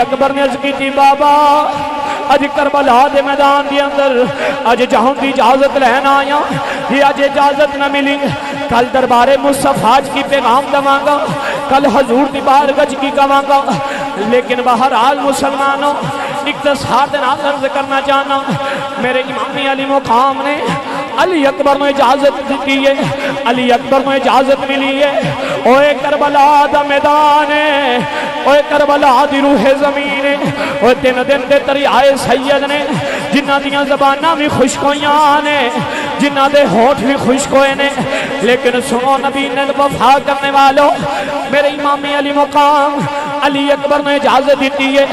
اکبر نے عرض کی تھی بابا اج کربلا دے میدان دے اندر اج جہاں دی اجازت لینا آیا یہ اج اجازت نہ ملی کل دربار مصطفیٰ کی پیغام دواں گا کل حضور دی بارگاہ کی کہاں گا لیکن بہرحال مسلمانوں اختصار دے نال عرض کرنا چاہنا میرے امام علی مقام نے علی اکبر میں اجازت دی ہے علی اکبر میں اجازت ملی ہے اوے کربلا دا میدان ہے اوے کربلا دی روح زمین ہے اوے دن دن دے دریائے سید نے جنہ دیاں زباناں بھی خشک ہویاں نے جنہ دے ہونٹ بھی خشک ہوئے نے لیکن سنو نبی نے وفا کرنے والوں میرے امام علی مقام علی اکبر نے اجازت دیتی ہے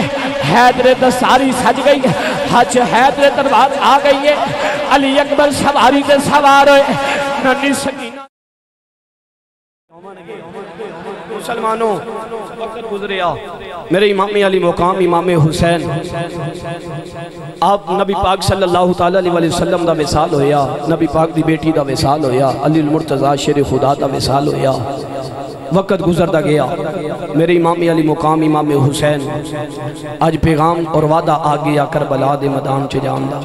حیدر دستاری سج گئی حج حیدر دربار آ گئی ہے علی اکبر سواری دے سوار ہوئے ننی سکینہ مسلمانوں وقت گزریا میرے امام علی مقام امام حسین آپ نبی پاک صلی اللہ علیہ وسلم دا وصال ہویا نبی پاک دی بیٹی دا وصال ہویا علی المرتضی شیر خدا دا وصال ہویا وقت گزرتا گیا میرے امام علی مقام امام حسین آج پیغام اور وعدہ آ گیا کربلا دے میدان چ جان دا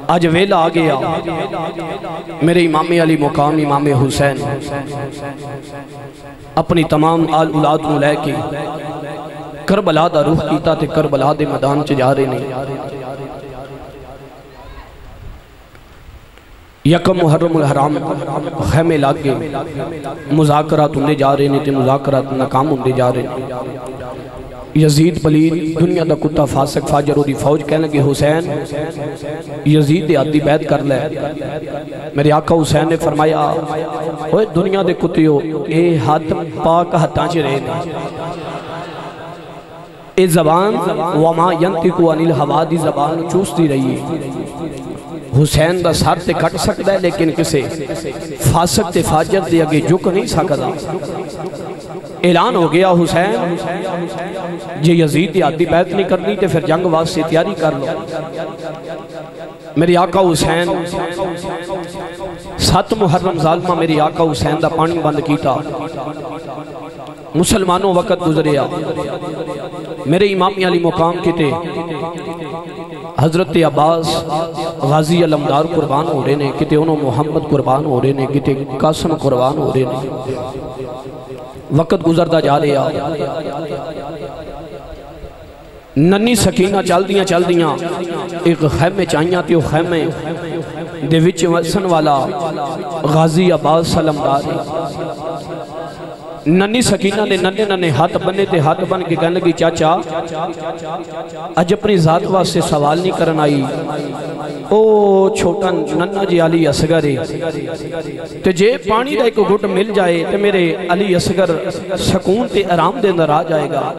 آج ویلا آ گیا میرے امام علی مقام امام حسین اپنی تمام آل اولاد کو لے کے کربلا دا روح کیتا تے کربلا دے میدان چ جا رہے نہیں یکم محرم الحرام خیمے لاگے مذاکرات ہونے جا رہے ہیں تے مذاکرات ناکام ہونے جا رہے ہیں یزید پلید دنیا دا کتا فاسق فاجر اور دی فوج کہنے لگے حسین یزید دے عادی بیعت کر لے میرے آقا حسین نے فرمایا اوہ دنیا دے کتیو اے ہاتھ پاک ہاتھاں چ رہے نے اے زبان وما ینطق عن الہوا دی زبان چوستی رہی ہے حسین دا سر تے کٹ سکتا ہے لیکن کسے فاسق تے فاجر دے اگے جھک نہیں سکتا اعلان ہو گیا حسین جے یزید دی عادی بیعت نہیں کرنی تے پھر جنگ واسطے تیاری کر لو میری آقا حسین 7 محرم ظالمہ میری آقا حسین دا پانی بند کیتا مسلمانوں وقت گزریا میرے امام علی مقام کیتے حضرت عباس غازی علمدار قربان ہو رہے نے کتے انہوں محمد قربان ہو رہے نے کتے قاسم قربان ہو رہے نے وقت گزرتا جا رہا ننی سکینہ چل دیاں ایک خیمے چاہیاں تھی وہ خیمے دے وچ وسن والا غازی عباس علمدار ننی سکینہ نے ننے ننے ہاتھ بنے تے ہاتھ بن کے کہنے لگی چاچا اج اپنی ذات واسطے سوال نہیں کرن آئی او چھوٹا ننہ جی علی اصغر تے جے پانی دا ایک گھٹ مل جائے تے میرے علی اصغر سکون تے آرام دے اندر آ جائے گا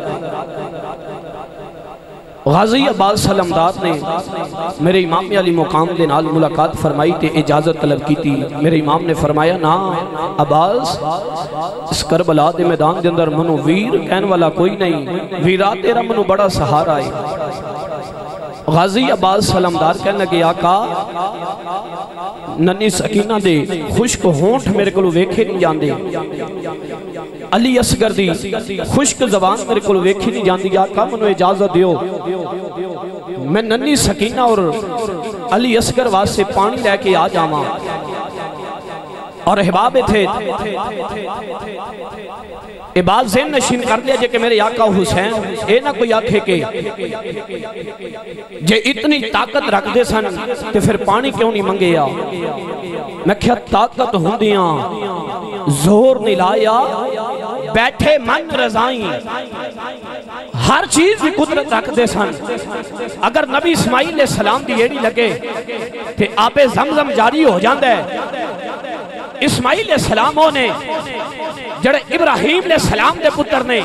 غازی عباس علمدار نے میرے امام علی مقام دے نال ملاقات فرمائی تے اجازت طلب کی تھی میرے امام نے فرمایا نا عباس اس کربلا دے میدان دے اندر منو ویر کہن والا کوئی نہیں ویرا تیرا منو بڑا سہارا ہے غازی عباس علمدار کہنے لگے آقا ننی سکینہ دے خشک ہونٹ میرے کو ویکھے نہیں جاندے علی اصغر دی خشک زبان میرے کو ویکھی نہیں جاندی آقا منو اجازت دیو میں ننی سکینہ اور علی اصغر واسطے پانی لے کے آ جاواں اور احباب تھے عباد ذہن نشین کر لیا جے کہ میرے آقا حسین اے نہ کوئی آنکھے کے جے اتنی طاقت رکھ دے سن تو پھر پانی کیوں نہیں منگے یا میں کیا طاقت ہوں دیاں زور نہیں لایا بیٹھے من رضائیں ہر چیز بھی قدرت رکھ دے سن اگر نبی اسماعیل علیہ السلام دی ایڑی لگے کہ آب زمزم جاری ہو جاندے اسماعیل علیہ السلام نے جڑے ابراہیم علیہ السلام دے پتر نے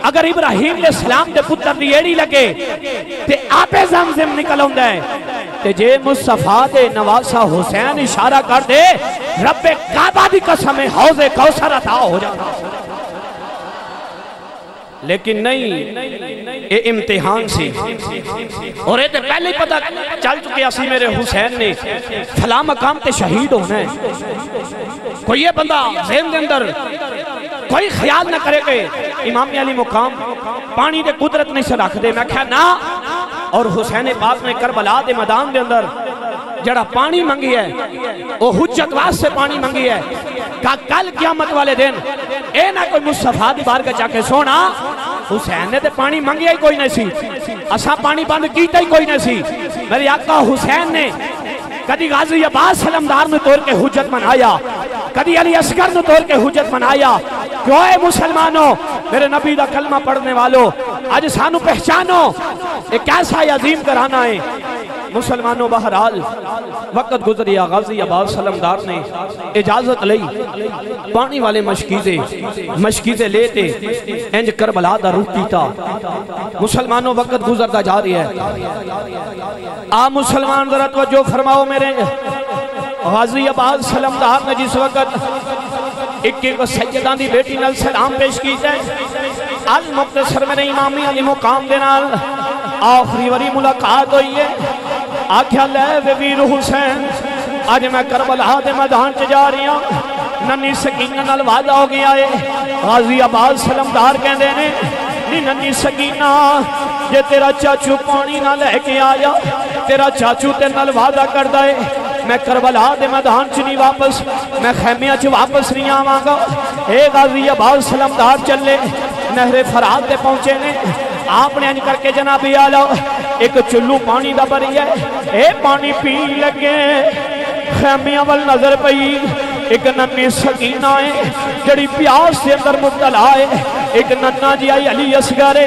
اگر ابراہیم علیہ السلام دے پتر دی ایڑی لگے تے آب زمزم نکل ہوندہ ہے تے جے مصطفیٰ دے نواسہ حسین اشارہ کر دے رب کعبہ دی قسم حوض کوثر عطا ہو جاتا لیکن نہیں یہ امتحان سی اور یہ پہلے پتہ چل چکے اسی میرے حسین نے فلاں مقام تے شہید ہونا ہے کوئی یہ بندہ ذہن دے اندر کوئی خیال نہ کرے کہ امام علی مقام پانی دے قدرت نہیں سے رکھ دے. میں کہا نا. اور حسین پاک نے کربلا دے میدان دے اندر جڑا پانی منگی ہے وہ حجت واسطے پانی منگی ہے. کہ کل قیامت والے دن اے نہ کوئی مصطفیٰ دی بارگاہ جا کے سونا حسین نے تے پانی منگیا ہی کوئی نہیں سی, اساں پانی بند کیتا ہی کوئی نہیں سی. میرے آقا حسین نے کدی غازی عباس علمدار نے توڑ کے حجت منایا, کدی علی اصغر نے توڑ کے حجت منایا. کیوں اے مسلمانوں, میرے نبی دا کلمہ پڑھنے والوں, آج سانو پہچانو ایک کیسا عظیم کرانا ہے. مسلمانوں بہرحال وقت گزریا, غازی عباس علمدار نے اجازت لئی, پانی والے مشکیزے لیتے انج کربلا دا رخ کیتا. مسلمانوں وقت گزرتا جا رہی ہے. آپ مسلمان ذرا توجہ فرماؤ میرے. غازی عباس علمدار نے جس وقت ایک سیدان دی بیٹی نال سلام پیش کیتا ہے, المختصر میرے امامی علی مقام دے نال آخری وری ملاقات ہوئی ہے. آکھیا لے وے ویر حسین, آج میں کربلا دے میدان چ جا رہی ہوں, ننی سکینہ نال وعدہ ہو گیا ہے. غازی عباس علمدار کہندے نے نی ننی سکینہ جے تیرا چاچو پانی نہ لے کے آیا, تیرا چاچو تے نال وعدہ کردا ہے میں کربلا دے میدان چ نہیں واپس, میں خیمیاں چ واپس نہیں آواں گا. اے غازی عباس علمدار چلے نہر فرات تے پہنچے نے. آپ نے انج کر کے جناب آلہ ایک چلو پانی دا بری ہے, اے پانی پی لگے خیمیاں وال نظر پئی. ایک ننی سکینہ ہے جڑی پیاس سے اندر مبتلا ہے, ایک ننا جی آئی علی اصغر ہے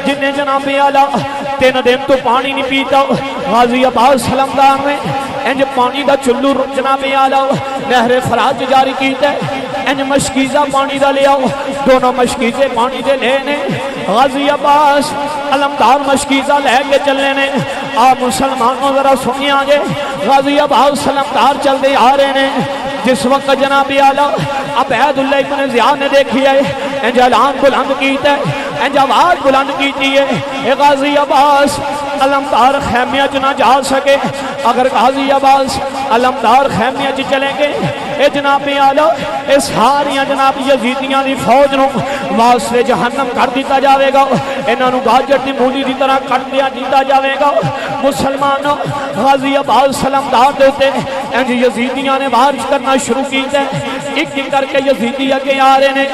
جنہیں جناب آلہ 3 دن تو پانی نہیں پیتا. غازی عباس علمدار نے انج پانی دا چلو جناب آلہ نہر فرات جاری کیتا ہے. انج مشکیزہ پانی دا لیا, دونوں مشکیزے پانی دے لینے. غازی عباس علمدار مشکیزہ لے کے چلنے نے. آپ مسلمانوں ذرا سنی آجے, غازی عباس علمدار چل دے آ رہے نے. جس وقت جناب آلہ عبید اللہ ابن زیاد نے دیکھی ہے انج اعلان بلند کیتا ہے, انج آواز بلند کیتی ہے, اے غازی عباس علمدار خیمیہ چ نہ جا سکے. اگر غازی عباس علمدار خیمیہ چ چلیں گے اے جناب آلہ اے ساریاں جناب یزیدیاں دی فوج نو واسطے جہنم کر دیتا جاوے گا, انہاں نو گاجر دی مولی دی طرح کٹ دیا دیتا جاوے گا. مسلمانوں غازی عباس علمدار دیتے انج یزیدیاں نے بارش کرنا شروع کیتے, ایک ایک کر کے یزیدی اگے آ رہے نے.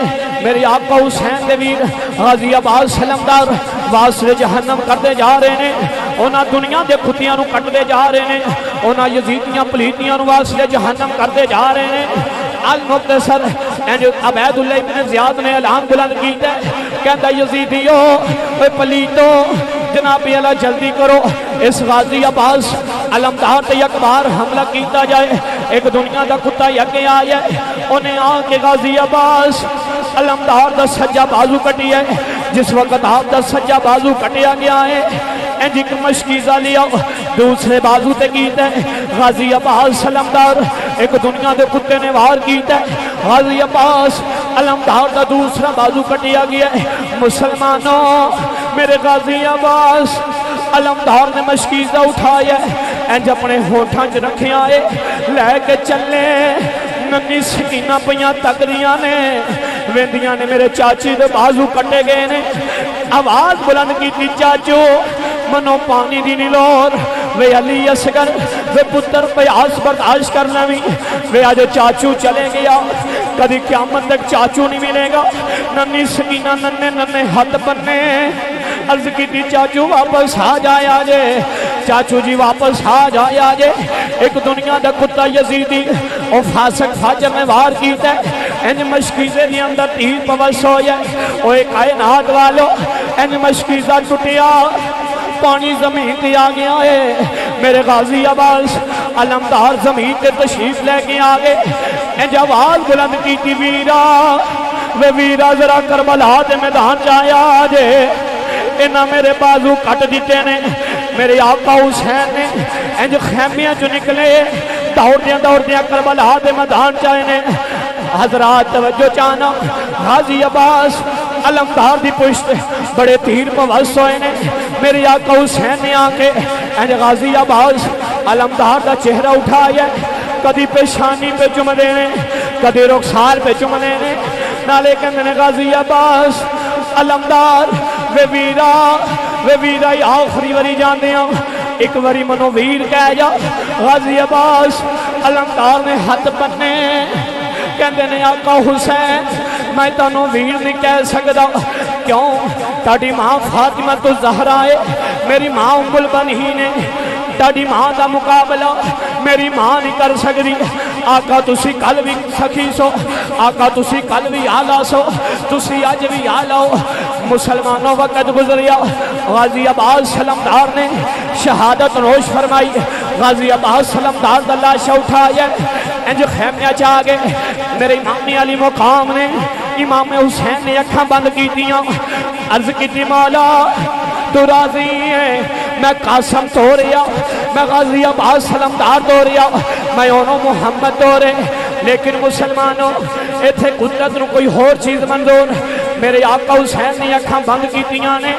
میرے آقا حسین دے ویر غازی عباس علمدار واسطے جہنم کرتے جا رہے نے. اونا دنیا دے کھتیاں نو کٹتے جا رہے نے, اونا یزیدیاں پلیتیاں نو واسطے جہنم کرتے جا رہے نے. المختصر عبید اللہ ابن زیاد نے اعلان بلند کیتا ہے, کہتا یزیدیو اے پلیتو جناب اللہ جلدی کرو, اس غازی عباس علمدار تے یک بار حملہ کیتا جائے. ایک دنیا دا کتا یکے آیا ہے, انہیں آ کے غازی عباس علمدار دا سجا بازو کٹی ہے. جس وقت آپ دا سجا بازو کٹیا گیا ہے انج ایک مشکیزہ لیا دوسرے بازو تے کیتا ہے. غازی عباس علمدار ایک دنیا دے کتے نے وار کیتا ہے, غازی عباس علمدار دا دوسرا بازو کٹیا گیا ہے. مسلمانوں میرے غازی عباس علمدار نے مشکیزہ اٹھایا ہے, انج اپنے ہوٹھاں چ رکھے آئے لے کے چلے. ننی سکینہ پیاں تکریاں نے ویندیاں نے میرے چاچی دے بازو کٹے گئے نے. آواز بلند کی تھی چاچو منو پانی دی نیلور, وے علی اصغر وے پتر پیاس برداشت کرنا بھی, وے آج چاچو چلے گیا کدی قیامت تک چاچو نہیں ملے گا. ننی سکینہ ننے ننے ہاتھ بننے عرض کی تھی چاچو واپس آ جائے آجے, چاچو جی واپس آ جائے آجے. ایک دنیا دا کتا یزیدی او فاسق فاجر میں وار کیتا ہے, انج مشکیزے دی اندر تیر پوس ہو جائے. او ایک کائنات والو انج مشکیزہ ٹوٹیا پانی زمین تے آ گیا ہے. میرے غازی عباس علمدار زمین تے تشریف لے کے آگے, انج آواز بلند کی تھی ویرا وے ویرا ذرا کربلا دے میدان جایا آجے, انہاں میرے بازو کٹ دیتے نے. میرے آقا حسین نے انج خیمیاں جو نکلے دوڑ دیا کربلا دے میدان جائے نے. حضرات توجہ چاہنا, غازی عباس علمدار دی پشت بڑے تیر پوس ہوئے نے. میرے آقا حسین نے آکے انج غازی عباس علمدار دا چہرہ اٹھایا, کدی پیشانی پہ چمدے نے کدی رخسار پہ چمدے نے. نالے کہندے نے غازی عباس علمدار وے ویرا آخری واری جاندے ہاں ایک واری منو ویر کہہ جا غازی عباس علمدار نے ہاتھ بننے کہندے نے آقا حسین میں تانوں ویر نہیں کہہ سکدا کیوں تاڑی ماں فاطمہ تو زہرا ہے میری ماں ام البنین ہے تاڑی ماں دا مقابلہ میری ماں نہیں کر سکتی آقا تسی کل بھی سخی سو آقا تسی کل بھی آلہ سو تسی آج بھی آلہ ہو مسلمانوں وقت گزریا غازی عباس سلمدار نے شہادت نوش فرمائی غازی عباس سلمدار دا لاشا اٹھایا انج خیمیا چاہ گئے میرے امامی علی مقام نے امام حسین نے اکھاں بند کی دیاں عرض کی دی مولا تو راضی ہے میں قاسم تو رہا میں غازی عباس سلمدار تو رہا میں اونوں محمد تو رہے لیکن مسلمانوں ایتھے قدرت نو کوئی اور چیز منظور میرے آقا حسین نے اکھاں بند کی دیاں نے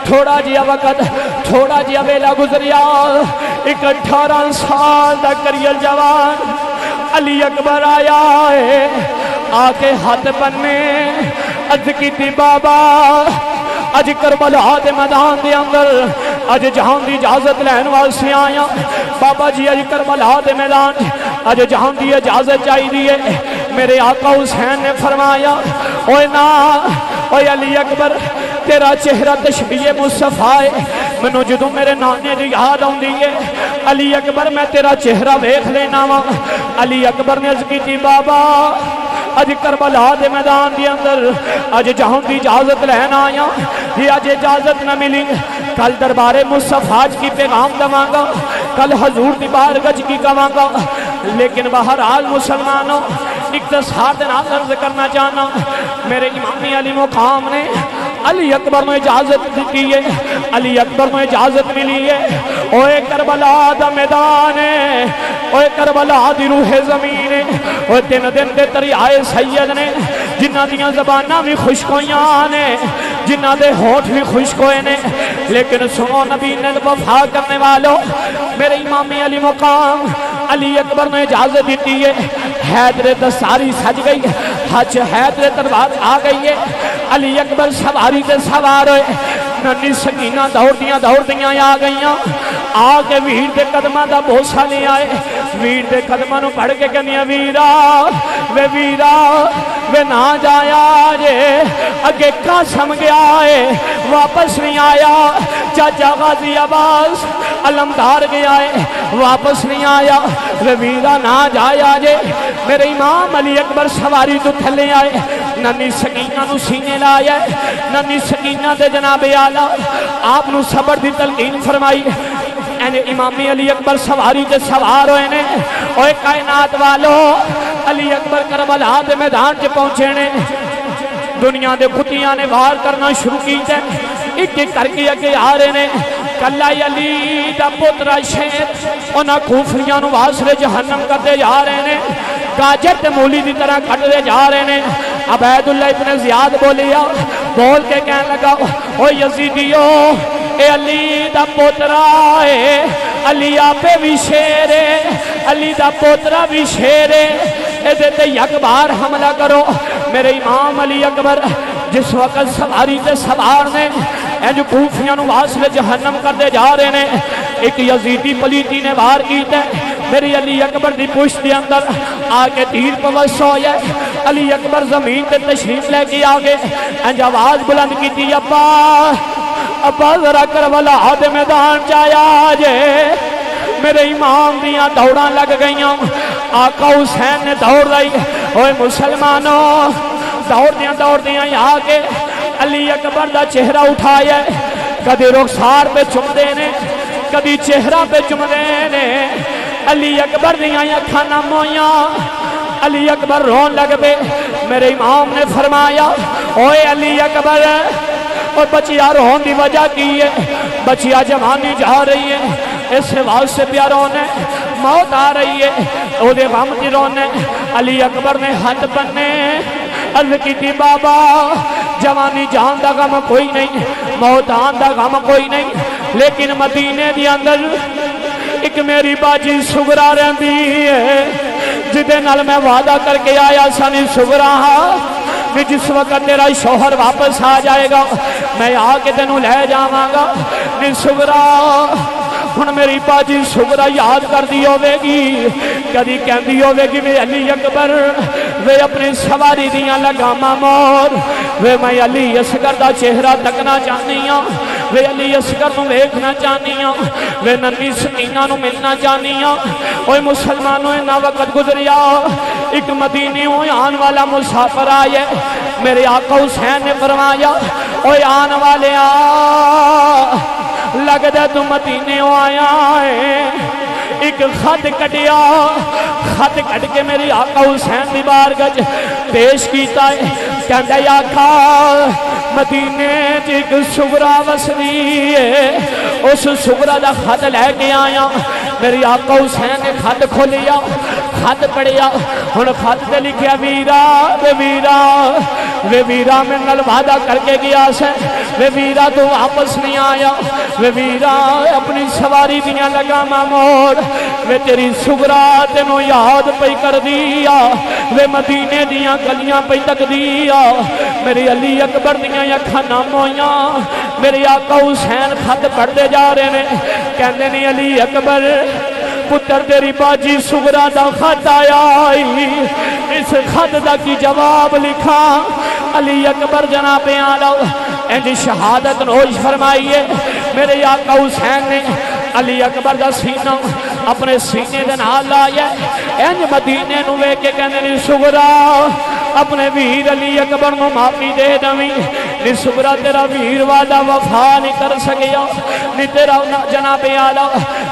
تھوڑا جیا وقت تھوڑا جیا ویلا گزریا ایک 18 سال دا کریل جوان علی اکبر آیا ہے آکے ہاتھ بننے عرض کی تھی بابا اج کربلا دے میدان دے اندر اج جہان دی اجازت لین واسطے آیا بابا جی اج کربلا دے میدان اج جہان دی اجازت چاہی دیئے میرے آقا حسین نے فرمایا اوے نا اوے علی اکبر تیرا چہرہ تشبیہ مصطفیٰ ہے منو جدو میرے نانے دی یاد آن دیئے علی اکبر میں تیرا چہرہ ویکھ لینا وا علی اکبر نے عرض کی تھی بابا اج کربلا دے میدان دی اندر اج جہاں دی اجازت لین آیا یہ اج اجازت نہ ملی کل دربار مصطفیٰ کی پیغام دواں گا کل حضور دی بارگاہ کی کہاں گا لیکن بہرحال مسلمانوں اختصار دے نال عرض کرنا چاہنا میرے امامی علی مقام نے علی اکبر میں اجازت دی ہے علی اکبر میں اجازت ملی ہے اوے کربلا دا میدان ہے اوے کربلا دی روح زمین ہے اوے دن دن دے دریائے سید نے جنہ دیاں زباناں بھی خشک ہویاں نے جنہ دے ہونٹ بھی خشک ہوئے نے لیکن سنو نبی نے وفا کرنے والوں میرے امامی علی مقام علی اکبر نے اجازت دیتی ہے حیدر دستاری سج گئی حج حیدر دربار آ گئی ہے علی اکبر سواری تے سوار ہوئے ننی سکینہ دوڑ دیاں آ گئیاں آ کے ویر دے قدمہ دا بوسا لے آئے ویر دے قدمہ نو پڑھ کے کنیا ویرا وے نہ جایا جے اگے قاسم گیا ہے واپس نہیں آیا چاچا غازی عباس علمدار گیا ہے واپس نہیں آیا وے ویرا نہ جایا جے میرے امام علی اکبر سواری تو تھلے آئے ننی سکینہ نو سینے لائے ننی سکینہ دے جناب آلہ آپ نو صبر دی تلقین فرمائی امامی علی اکبر سواری تے سوار ہوئے نے اوے کائنات والو علی اکبر کربلا دے میدان چ پہنچے نے دنیا دے کتیاں نے وار کرنا شروع کی تے ایک ایک کر کے اگے آ رہے نے کلا علی دا پترا شیر انہاں کوفریاں نو واسطے جہنم کرتے جا رہے نے گاجر تے مولی دی طرح کٹتے جا رہے نے عبید اللہ ابن زیاد بولیا بول کے کہنے لگا او یزیدیو اے علی دا پوترا ہے علی آپے بھی شیر ہے علی دا پوترا بھی شیر ہے اے دیتے یک بار حملہ کرو میرے امام علی اکبر جس وقت سواری تے سوار نے اے جو کوفیاں نو واسطے جہنم کرتے جا رہے نے ایک یزیدی پلیتی نے وار کیتے میری علی اکبر دی پشت دے اندر آگے تیر پوس ہویا علی اکبر زمین تے تشریف لے کے آگے انج آواز بلند کی تھی ابا ذرا کربلا دے میدان چایا جے میرے امام دیاں دوڑاں لگ گئیاں آقا حسین نے دوڑ رہی اوے مسلمانوں دوڑ دیاں آگے علی اکبر دا چہرہ اٹھایا کدی رخسار پہ چمدے نے کدی چہرہ پہ چمدے نے علی اکبر دیاں اکھاں نم ہویاں علی اکبر رون لگ پے میرے امام نے فرمایا اوے علی اکبر اور بچیا رون دی وجہ کی ہے بچیا جوانی جا رہی ہے اس واسطے پیا رونے موت آ رہی ہے او دے غم دی رونے علی اکبر نے ہاتھ بننے عرض کی تھی بابا جوانی جان دا غم کوئی نہیں موت آن دا غم کوئی نہیں لیکن مدینے دی اندر ایک میری باجی سغرا رہندی ہے جدے نال میں وعدہ کر کے آیا سانی سغرا کہ جس وقت تیرا شوہر واپس آ جائے گا میں آ کے تینوں لے جاواں گا نی سغرا ہن میری باجی سغرا یاد کر دی ہوے گی کدی کہندی ہوے گی وے علی اکبر وے اپنی سواری دیاں لگاماں مور وے میں علی اصغر دا چہرہ تکنا چاہنی ہاں وے علی اصغر نو ویکھنا چاہنی ہاں وے ننی سکینہ نو ملنا چاہنی ہاں اوے مسلمانوں اتنا وقت گزریا ایک مدینے آن والا مسافر آئے میرے آقا حسین نے فرمایا اوے آن والے لگ دے تو مدینے آیا ہے ایک خط کٹیا خط کٹ کے میری آقا حسین دی بارگاہ پیش کیتا ہے کہندا یا آقا مدینے ایک سغرا وسدی ہے اس سغرا دا خط لے کے آیا میری آقا حسین نے خط کھولیا خط پڑھیا ہن خط تے لکھیا ویرا وے ویرا میں نال وعدہ کر کے گیا سے وے ویرا تو واپس نہیں آیا وے ویرا اپنی سواری دیاں لگاماں موڑ وے تیری سغرا تینوں یاد پئی کر دیا وے مدینے دیاں گلیاں پئی تک دیا میری علی اکبر دیاں اکھاں نم ہویاں میرے آقا حسین خط پڑھتے جا رہے نے کہندے نے علی اکبر پتر تیری باجی سغرا دا خط آیا اس خط دا کی جواب لکھا علی اکبر جناب اعلی انج شہادت نوش فرمائیے میرے آقا حسین نے علی اکبر دا سینہ اپنے سینے دے نال لایا انج مدینے نو ویکھ کے کہندے نے سغرا اپنے ویر علی اکبر نو معافی دے دویں نی سغرا تیرا ویر وعدہ وفا نہیں کر سکیا نی تیرا جناب اعلی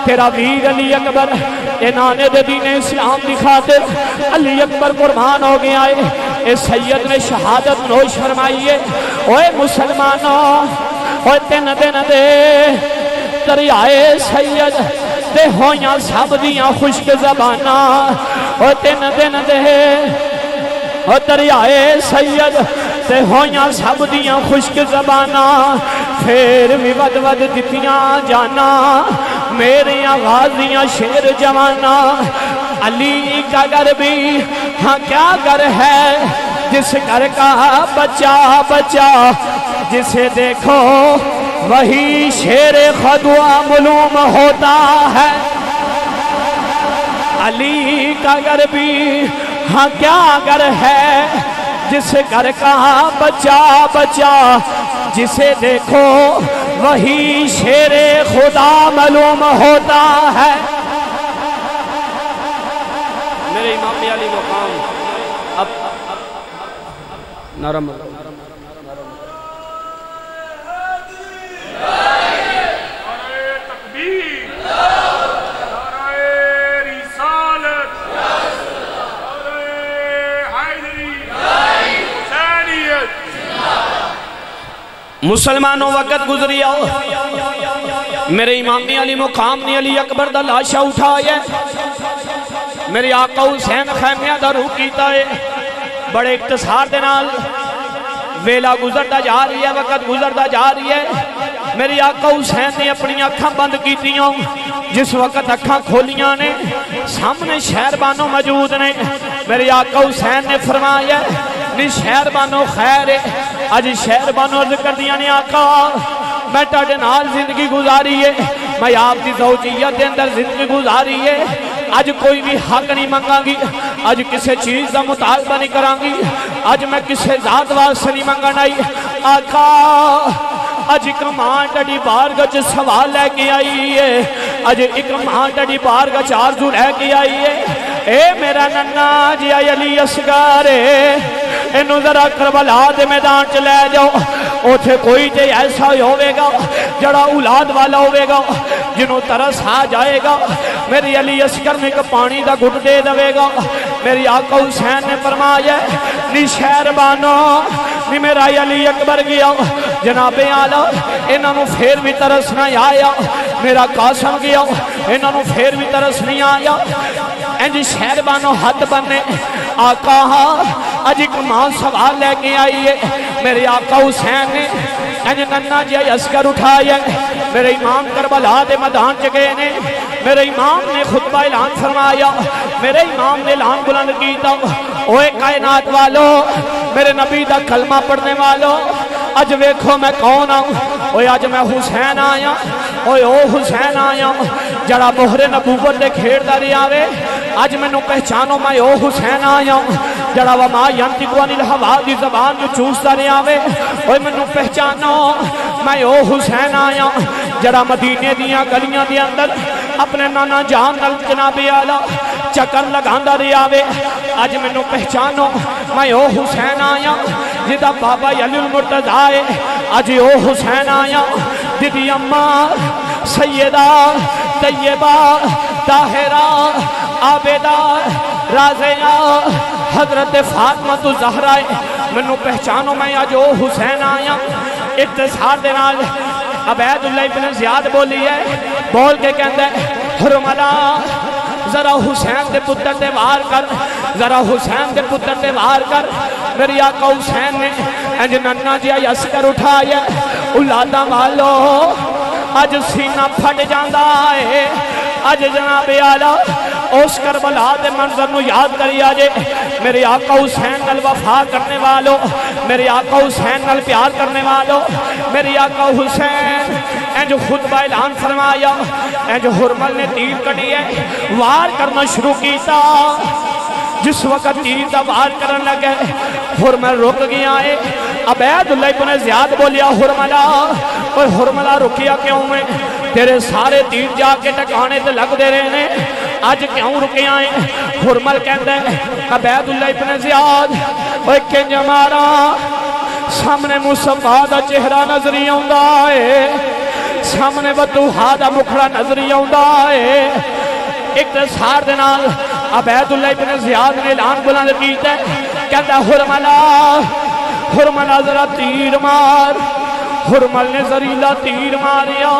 تیرا ویر علی اکبر اے نانے دے دین اسلام دی خاطر علی اکبر قربان ہو گیا ہے اے سید نے شہادت نوش فرمائیے اوے مسلمانوں اوے تین دن دے دریائے سید دے ہویاں سب دیاں خشک زباناں اوے تین دن دے او دریائے سید تے ہویاں سب دیاں خشک زباناں پھر بھی ود ود دتیاں جانا میرے غازیاں شیر جوانا علی کا گھر بھی ہاں کیا گھر ہے جس گھر کا بچہ بچہ جسے دیکھو وہی شیر خدوا معلوم ہوتا ہے علی کا گھر بھی ہاں کیا گھر ہے جس گھر کا بچہ بچہ جسے دیکھو وہی شیر خدا معلوم ہوتا ہے میرے امام علی مقام اب نرم مسلمانوں وقت گزریا میرے امام علی مقام نے علی اکبر دا لاشا اٹھایا میرے آقا حسین خیمیہ دا روح کیتا ہے بڑے اقتصار دینال ویلا گزردہ جا رہی ہے وقت گزردہ جا رہی ہے میرے آقا حسین نے اپنی اکھاں بند کیتیاں جس وقت اکھاں کھولیاں نے سامنے شہر بانو موجود نے میرے آقا حسین نے فرمایا نی شہر بانو خیر ہے آج شہر بانو عرض کر دیا نے آقا میں ٹاڑے نال زندگی گزاری ہے میں آپ دی زوجیت دے اندر زندگی گزاری ہے آج کوئی بھی حق نہیں منگا گی آج کسے چیز دا مطالبہ نہیں کران گی آج میں کسے ذات واسطے نہیں منگا نہیں آقا آج ایک ماں ٹڑی بارگاہ چ سوال لے کے آئی ہے آج ایک ماں ٹڑی بارگاہ چ آرزو لے کے آئی ہے اے میرا ننا جی علی اصغر انہوں ذرا کربلا دے میدان چ لے جاؤ اوتھے کوئی تے ایسا ہی ہوئے گا جڑا اولاد والا ہوئے گا جنہوں ترس آ جائے گا میری علی اصغر میں ایک پانی دا گھٹ دے دوے گا میری آقا حسین نے فرمایا نی شہر بانو نی میرا علی اکبر گیا جناب اعلیٰ انہوں نے پھر بھی ترس نہیں آیا میرا قاسم گیا انہوں نے پھر بھی ترس نہیں آیا انج شہر بانو حد بننے آقا اج ایک ماں سوال لے کے آئی ہے میرے آقا حسین نے انج ننا جی اصغر اٹھایا میرے امام کربلا دے میدان چ گئے نے میرے امام نے خطبہ اعلان فرمایا میرے امام نے اعلان بلند کیتا اوے کائنات والو میرے نبی دا کلمہ پڑھنے والوں اج ویکھو میں کون آؤں اوے اج میں حسین آیا اوے او حسین آیا جڑا مہر نبوت دے کھیڑ دا ریاوے اج میں نو پہچانو میں او حسین آیا جڑا وما ینطق عن الہوا دی زبان جو چوستا ریاوے اوے میں نو پہچانو میں او حسین آیا جڑا مدینے دیاں گلیاں دے اندر اپنے نانا جان نال جناب اعلیٰ چکر لگاندا ریاوے اج میں نو پہچانو میں او حسین آیا جدا بابا علی المرتضیٰ ہے اج او حسین آیا جدی اماں سیدہ طیبہ طاہرہ عابدہ رازیہ حضرت فاطمہ الزہرا منو پہچانو میں اج او حسین آیا اختصار دے نال عبید اللہ ابن زیاد بولی ہے بول کے کہندے حرملا ذرا حسین دے پتر دے وار کر ذرا حسین دے پتر دے وار کر میری آقا حسین نے انج ننا جی عسکر اٹھایا اولاداں والو اج سینہ پھٹ جاندا ہے اج جناب اعلیٰ اس کربلا دے منظر نو یاد کری آجے میرے آقا حسین نال وفا کرنے والو میرے آقا حسین نال پیار کرنے والو میرے آقا حسین جو خطبہ اعلان فرمایا جو حرمل نے تیر کٹی ہے وار کرنا شروع کیتا جس وقت تیر دا وار کرن لگے حرمل رک گیا ہے عبید اللہ ابن زیاد بولیا حرملہ اوہ حرملہ رکیا کیوں میں تیرے سارے تیر جا کے ٹکانے تے لگ دے رہے ہیں آج کیوں رکے آئیں حرمل کہندے عبید اللہ ابن زیاد اوہ کنج مارا سامنے مصطفیٰ دا چہرہ نظری آؤندا ہے سامنے بدوہا دا مکھڑا نظری آؤندا ہے اختصار دے نال عبید اللہ ابن زیاد نے اعلان بلند کیتا ہے کہتا حرملہ ذرا تیر مار حرمل نے زریلا تیر ماریا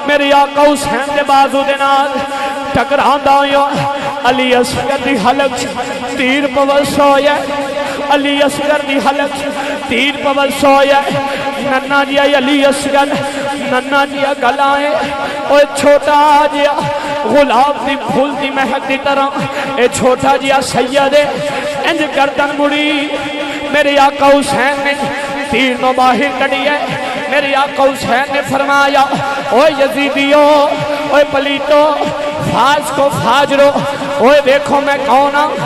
میری آقا حسین دے بازو دے نال ٹکراندا ہویا علی اصغر دی حلق تیر پوس ہویا علی اصغر دی حلق تیر پوس ہویا ننا جی علی اصغر ننا جی گلائیں اوہ چھوٹا جی غلاب دی پھول دی مہک دی طرح اے چھوٹا جی سید انج گردن مڑی میرے آقا حسین نے تیر نو باہر کڑی ہے میرے آقا حسین نے فرمایا اوہ یزیدیو اوہ پلیتو فاج کو فاجرو اوہ دیکھو میں کون ہوں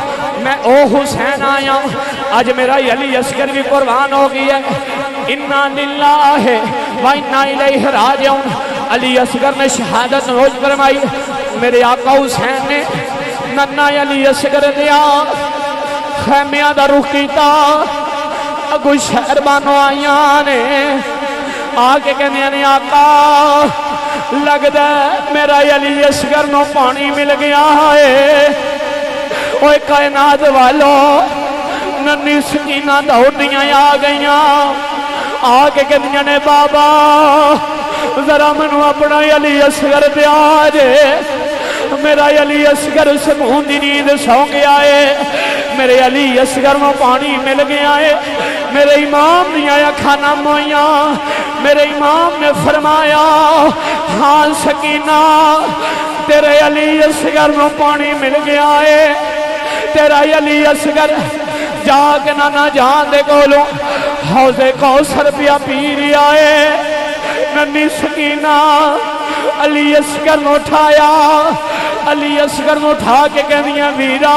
میں او حسین آیا ہوں آج میرا علی اصغر بھی قربان ہو گئی ہے اِنَّا لِلَّهِ وَإِنَّا إِلَيْهِ رَاجِعُونَ علی اصغر نے شہادت نوش فرمائی میرے آقا حسین نے ننا علی اصغر دیا خیمیاں دا رخ کیتا اگو شہر بانو آئیاں نے آگے کہنے نے آقا لگ دے میرا علی اصغر نو پانی مل گیا ہے اوہ کائنات والو ننی سکینہ دوڑیاں آ گئیاں آگے کہنے نے بابا ذرا منو اپنا علی اصغر دیا جے میرا علی اصغر سکون دی نیند سو گیا ہے میرے علی اصغر میں پانی مل گیا ہے میرے امام نے آیا کھانا مویا میرے امام نے فرمایا ہاں سکینہ تیرے علی اصغر میں پانی مل گیا ہے تیرا علی اصغر جا کے نانا جان دے گولوں حوض کوثر پیا پی رہا ہے ننی سکینہ علی اصغر نے اٹھایا علی اصغر نے اٹھا کے کہنیاں ویرا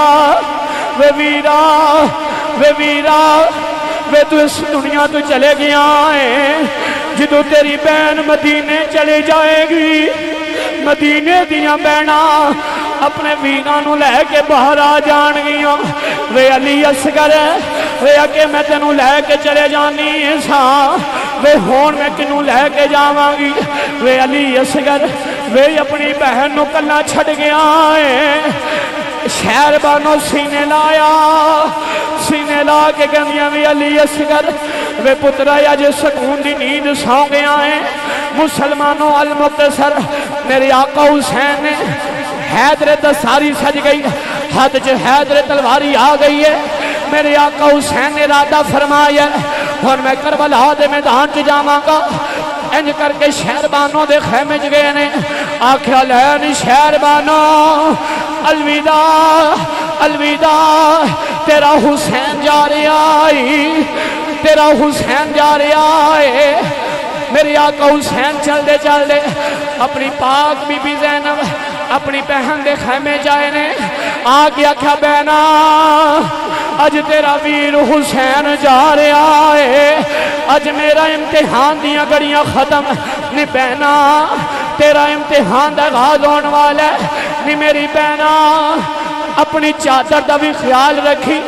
وے ویرا وے ویرا وے تو اس دنیا تو چلے گیا ہے جدو تیری بہن مدینے چلے جائے گی مدینے دیاں بہنا اپنے وینانو لے کے باہر آ جان گیا وے علی اصغر وے اکے میں تینوں لے کے چلے جانی سا وے ہون میں کنوں لے کے جاواں گی وے علی اصغر وے اپنی بہن نو کلا چھڑ گیا ہے شہر بانو سینے لایا سینے لا کے گندیاں وی علی اصغر وے پترہ یا جے سکون دی نیند سو گیا ہے مسلمانوں المقتصر میرے آقا حسین نے حیدر دساری سج گئی حد جو حیدر تلواری آ گئی ہے میرے آقا حسین نے ارادہ فرمایا اور میں کربلا دے میدان چ جاواں گا انج کر کے شہربانوں دے خیمے چ گئے نے آکھیا لین شہربانوں الوداع الوداع تیرا حسین جا رہا ہے تیرا حسین جا رہا ہے میرے آقا حسین چل دے اپنی پاک بی بی زینب اپنی بہن دے خیمے جائے نے آگیا کیا بہنا اج تیرا ویر حسین جا رہا ہے اج میرا امتحان دیاں گڑیاں ختم نہیں بہنا تیرا امتحان دا غاز ہونے والا ہے نہیں میری بہنا اپنی چادر دا بھی خیال رکھی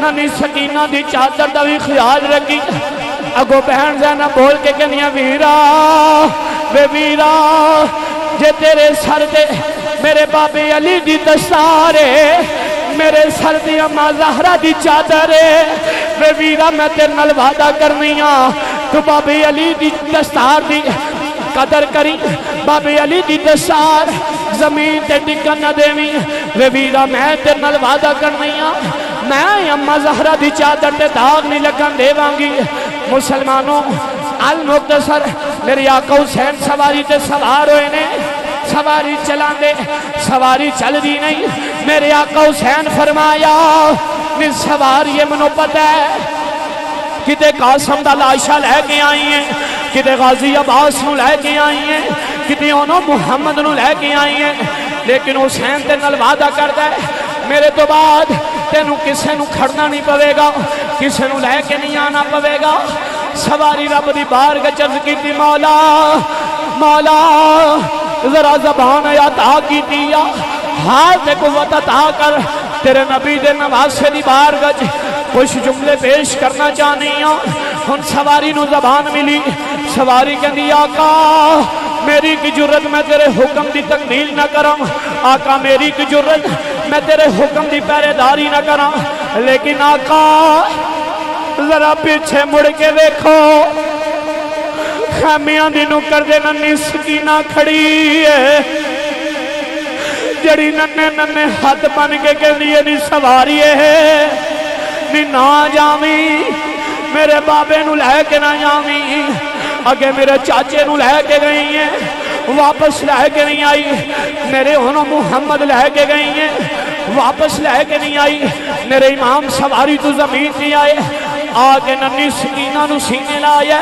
نانی سکینہ دی چادر دا بھی خیال رکھی اگو بہن زینب بول کے کہنیاں ویرا وے ویرا جے تیرے سر دے میرے بابے علی دی دستار ہے میرے سر دی اماں زہرہ دی چادر ہے وے ویرا میں تیرے نال وعدہ کرنیاں تو بابے علی دی دستار دی قدر کری بابے علی دی دستار زمین تے ٹکن نہ دیویں وے ویرا میں تیرے نال وعدہ کرنیاں میں اماں زہرہ دی چادر تے داغ نہیں لگن دیوانگی مسلمانوں المختصر میری آقا حسین سواری تے سوار ہوئے نے سواری چلان دے سواری چل دی نہیں میرے آقا حسین فرمایا میں سواری یہ منو پتہ ہے کتے قاسم دا لاشا لے کے آئی ہیں کتے غازی عباس نو لے کے آئی ہیں کتے انہوں محمد نو لے کے آئی ہیں لیکن حسین تے نال وعدہ کرتا ہے میرے تو بعد تینوں کسے نو کھڑنا نہیں پوے گا کسے نو لے کے نہیں آنا پوے گا سواری رب دی بارگاہ چرز کی تھی مولا مولا ذرا زبان عطا کی دیا ہاتھ قوت عطا کر تیرے نبی دے نواسے دی بارگاہ کچھ جملے پیش کرنا چاہنی ہوں ان سواری نو زبان ملی سواری کہندی آقا میری کی جرت میں تیرے حکم دی تکمیل نہ کروں آقا میری کی جرت میں تیرے حکم دی پہرے داری نہ کروں لیکن آقا ذرا پیچھے مڑ کے دیکھو خیمیاں دی نکر دے ننی سکینہ کھڑی ہے جڑی ننے ننے ہاتھ بن کے لیے نہیں سواری ہے نہیں نہ جاویں میرے بابے نو لے کے نہ جاویں اگے میرے چاچے نو لے کے گئی ہیں واپس لے کے نہیں آئی میرے انہوں محمد لے کے گئی ہیں واپس لے کے نہیں آئی میرے امام سواری تو زمین نہیں آئے آگے ننی سکینہ نو سینے لائے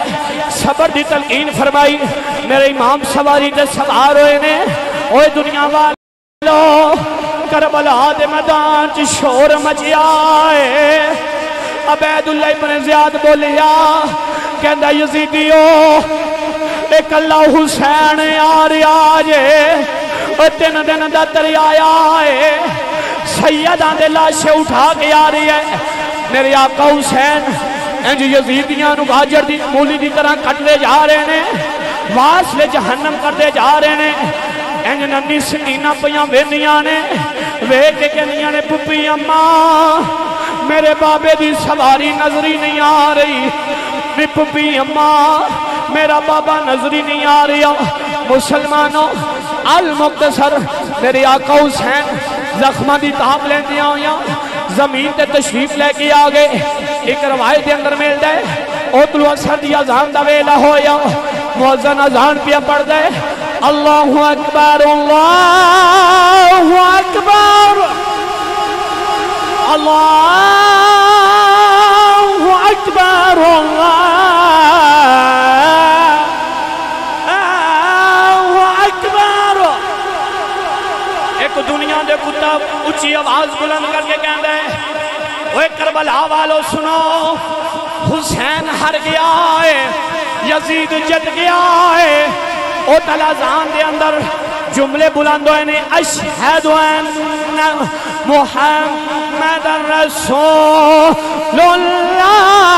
صبر دی تلقین فرمائی میرے امام سواری تے سوار ہوئے نے اوہ دنیا والو کربلا دے میدان چ شور مچیا ہے عبیداللہ ابن زیاد بولیا کہندہ یزیدیو ایک اللہ حسین آرے آجے تین دن دا تری آیا ہے سیدہ دے لاشے اٹھا کے آ رہی ہے میرے آقا حسین انج یزیدیاں نو باجر دی مولی دی طرح کٹتے جا رہے ہیں واسلے جہنم کرتے جا رہے ہیں انج ننی سکینہ پیاں وینیاں نے ویکے کنیاں نے پپی اماں میرے بابے دی سواری نظری نہیں آ رہی نی پپی اماں میرا بابا نظری نہیں آ رہا مسلمانوں المختصر میرے آقا حسین زخمہ دی تاب لیں دیا ہویا زمین تے تشریف لے کے آگے ایک روایت دے اندر مل دے اوتلو اکثر دی ازان دا ویلہ ہویا موزن ازان پیا پڑھ دے اللہ اکبر اللہ اکبر اللہ اکبر اللہ اکبر ایک دنیا دے کتا اچھی آواز بلند کر کے کہہ دے وہ کربلا والو سنو حسین ہر گیا ہے یزید جت گیا ہے او تلازان دے اندر جملے بلند ہوئے نے اشہد ان محمد رسول اللہ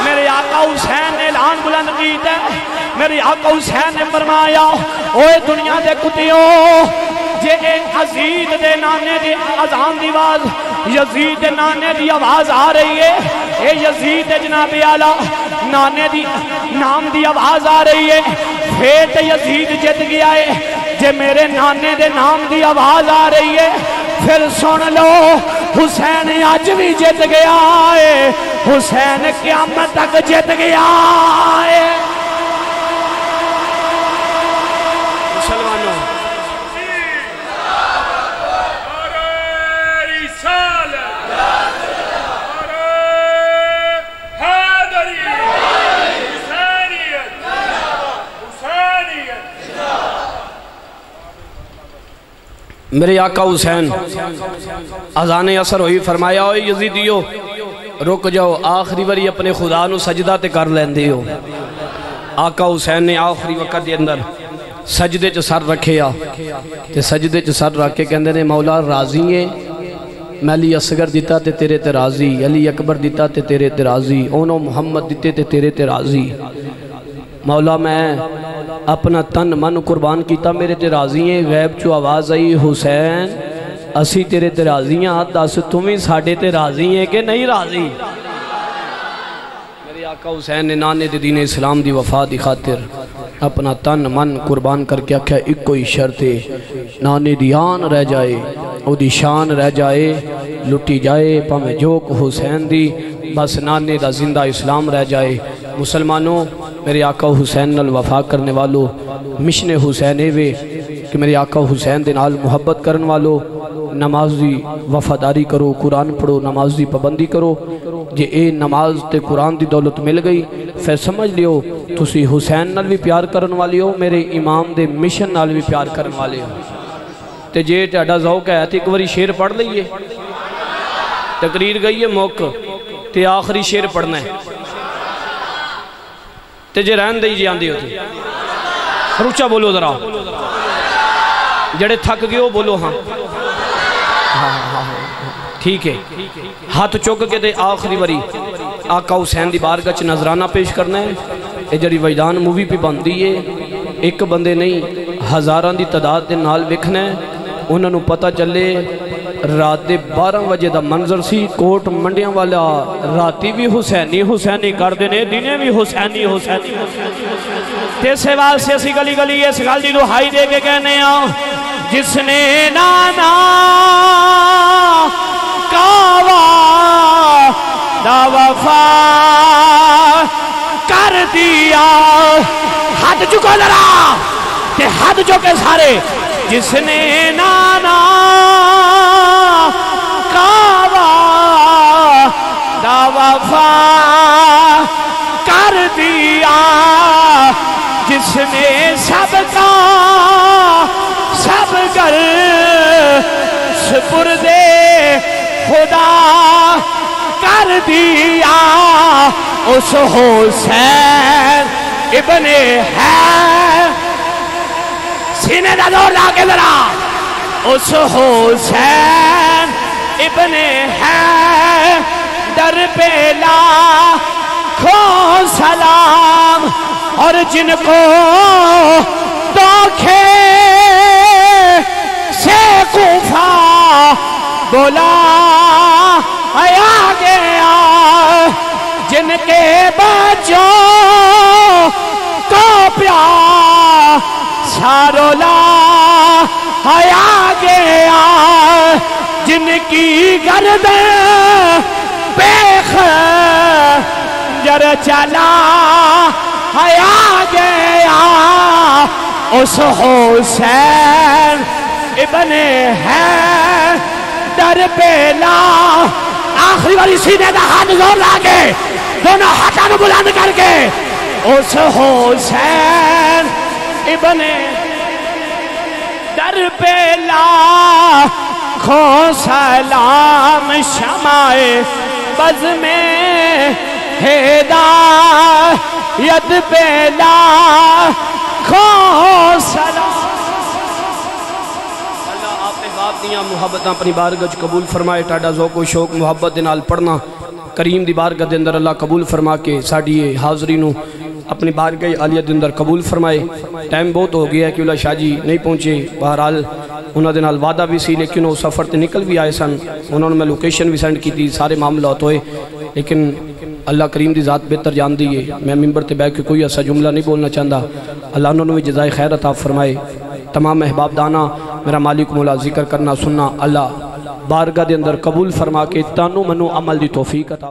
میرے آقا حسین نے اعلان بلند کیتا ہے میرے آقا حسین نے فرمایا اوے دنیا دے کتیو جے عزید دے نانے دی اذان دی آواز یزید دے نانے دی آواز آ رہی ہے اے یزید جناب اعلیٰ نانے دی نام دی آواز آ رہی ہے پھر تے یزید جت گیا ہے جے میرے نانے دے نام دی آواز آ رہی ہے پھر سن لو حسین آج بھی جت گیا ہے حسین قیامت تک جت گیا ہے مسلمانوں میرے آقا حسین اذان اثر ہوئی، فرمایا اوے یزیدیو رک جاؤ، آخری وری اپنے خدا نو سجدہ تے کر لیندے ہو۔ آقا حسین نے آخری وقت دے اندر سجدے چ سر رکھیا تے سجدے چ سر رکھ کے کہندے نے مولا راضی ہے، میں علی اصغر دیتا تے تیرے تے راضی، علی اکبر دیتا تے تیرے تے راضی، اونو محمد دیتے تے تیرے تے راضی۔ مولا میں اپنا تن من قربان کیتا، میرے تے راضی ہیں۔ غیب چو آواز آئی حسین اسی تیرے تے راضی ہیں، دس تمہیں ساڑھے تے راضی ہیں کہ نہیں راضی؟ میرے آقا حسین نے نانے دے دین اسلام دی وفا دی خاطر اپنا تن من قربان کر کے آکھا ایک کوئی شرط ہے، نانے دی آن رہ جائے، او دی شان رہ جائے، لٹی جائے پامے جوک حسین دی، بس نانے دا زندہ اسلام رہ جائے۔ مسلمانوں میرے آقا حسین نال وفا کرنے والو، مشن حسین وے کہ میرے آقا حسین دے نال محبت کرن والو، نمازی وفاداری کرو، قرآن پڑھو، نمازی پابندی کرو۔ جے اے نماز تے قرآن دی دولت مل گئی پھر سمجھ لیو تسی حسین نال بھی پیار کرن والی ہو، میرے امام دے مشن نال بھی پیار کرن والے ہو۔ تے جے تہاڈا ذوق ہے تے ایک واری شعر پڑھ لئیے، تقریر گئی ہے موقع تے آخری شعر پڑھنا ہے تے جے رہن دئی جی آندی ہوتی روچا بولو ذرا، جڑے تھک گئے ہو بولو ہاں ٹھیک ہے۔ ہاتھ چوک کے دے آخری وری آقا حسین دی بارگاہ چ نظرانہ پیش کرنا ہے۔ یہ جڑی وجدان مووی پہ بندی ہے، ایک بندے نہیں ہزاران دی تعداد دے نال وکھنا ہے، انہوں نے پتہ چلے رات دے 12 بجے دا منظر سی، کوٹ منڈیاں والا راتی بھی حسینی حسینی کر دینے، دینے بھی حسینی حسینی تیسے واسے اسی گلی گلی اس گل دی دہائی دے کے کہنے آؤ، جس نے نانا کا وعدہ وفا کر دیا، ہاتھ چکو ذرا تے ہاتھ چکے سارے، جس نے نانا کا وعدہ وفا کر دیا، جس نے سب کا سب کر سپرد خدا کر دیا، اس حسین ابن ہے سینے دا دور لاغے ذرا، اس حسین ابن ہے در پہ لاکھوں سلام، اور جن کو دھوکے سے کوفہ بولا آیا گیا، جن کے بچوں کو پیار سارولا آیا گیا، جن کی گردن پہ خنجر چلا آیا گیا، اس حسین ابن ہے در پہ لا، آخری والی سینے دا ہاتھ زور لاغے دونوں ہاتھاں نو بلند کر کے، اس حسین ابن در پہ لاکھوں سلام، شمع بز میں ہدایت پہ لاکھوں سلام۔ دیاں محبتاں اپنی بارگاہ قبول فرمائے، ٹاڈا ذوق و شوق محبت دے نال پڑھنا کریم دی بارگاہ دے اندر اللہ قبول فرما کے ساڑی حاضری نو اپنی بارگاہ عالیہ دے اندر قبول فرمائے۔ ٹائم بہت ہو گیا ہے کہ اللہ شاہ جی نہیں پہنچے، بہرحال انہوں دے نال وعدہ بھی سی لیکن وہ سفر تے نکل بھی آئے سن، انہوں نے میں لوکیشن بھی سینڈ کی تھی، سارے معاملات ہوئے، لیکن اللہ کریم دی ذات بہتر جان دی ہے۔ میں ممبر تے بیٹھ کے کوئی ایسا جملہ نہیں بولنا چاہتا، اللہ انہوں نے بھی جزائے خیر عطا فرمائے۔ تمام احباب دانا میرا مالک مولا ذکر کرنا سننا اللہ بارگاہ دے اندر قبول فرما کے تانو منو عمل دی توفیق عطا